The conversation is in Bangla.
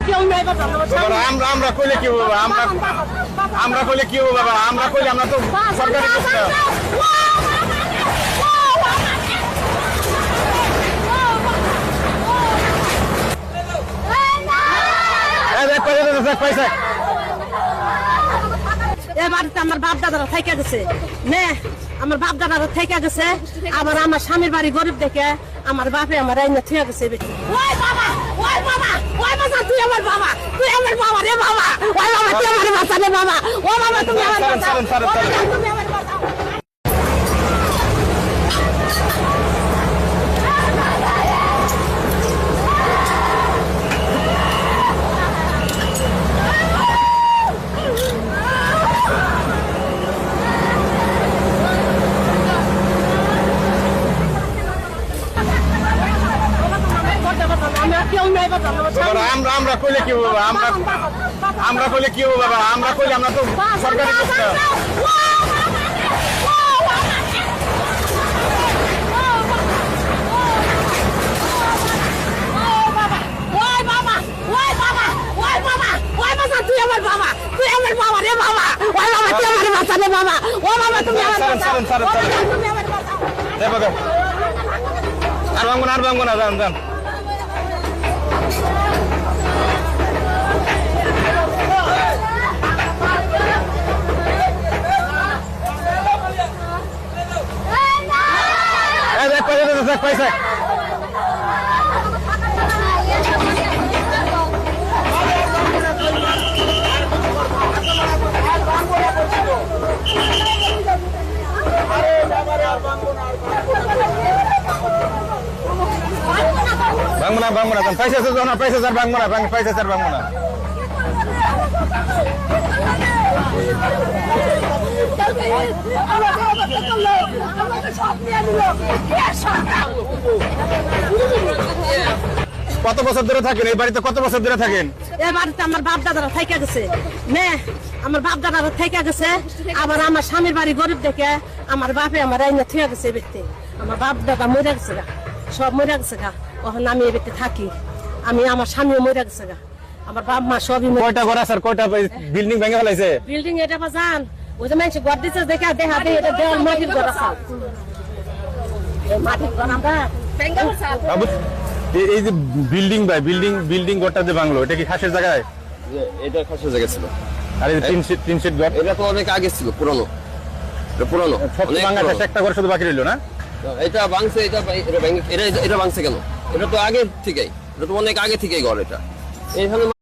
কেউ নাই বাবা আমরা কইলে কি হবে আমরা কইলে কি হবে বাবা আমরা কইলে আমরা তো সরকারি পয়সা এ বাড়িতে আমার বাপ দাদারা থেকে গেছে নে আমার বাপ দাদারা থেকে গেছে আবার আমার স্বামীর বাড়ি গরিব দেখে আমার বাপে আমার রাইনা থেকে গেছে ওই বাবা তুই আমার বাবা রে বাবা ওই বাবা তুই আমার বাচ্চা রে বাবা ও বাবা তুমি আমার বাচ্চা তুমি আমার বাচ্চা আমরা কইলে কি হবে আমরা কইলে কি হবে বাবা আমরা কইলে আমরা তো সরকারি তুই আমার বাবা রে বাবা ওই বাবা তুই আমার বাচ্চা রে বাবা ও বাবা তুমি আমার বাচ্চা তুমি আমার বাচ্চা আর ভাঙবো না যান পয়সা ভাঙবো না পয়সা স্যার ভাঙবো না পয়সা স্যার ভাঙবো না কত বছর ধরে থাকেন এই বাড়িতে কত বছর ধরে থাকেন এই বাড়িতে আমার বাপ দাদারা থেকে গেছে নে আমার বাপ দাদারা থেকে গেছে আবার আমার স্বামীর বাড়ি গরিব দেখে আমার বাপে আমার রাইনা থেকে গেছে এই ব্যক্তি আমার বাপ দাদা মরে গেছে গা সব মরে গেছে গা তখন আমি এই ব্যক্তি থাকি আমি আমার স্বামীও মরে গেছে গা আমার বাপ মা সবই কয়টা ঘর স্যার কয়টা বিল্ডিং ভেঙে ফেলাইছে বিল্ডিং এটা বাজান ওই যে মানুষ ঘর দিচ্ছে দেখা এটা দেওয়াল মাটির ঘর আছে মাটির ঘর আমরা এই যে বিল্ডিং ঘরটা যে বাংলো এটা কি খাসের জায়গায় এটা খাসের জায়গা ছিল আর এই তিন সেট ঘর এটা তো অনেক আগে ছিল পুরনো একটা ঘর শুধু বাকি রইলো না এটা ভাঙছে এটা ভাঙছে কেন এটা তো আগে থেকেই এটা তো অনেক আগে থেকেই ঘর এটা এইখানে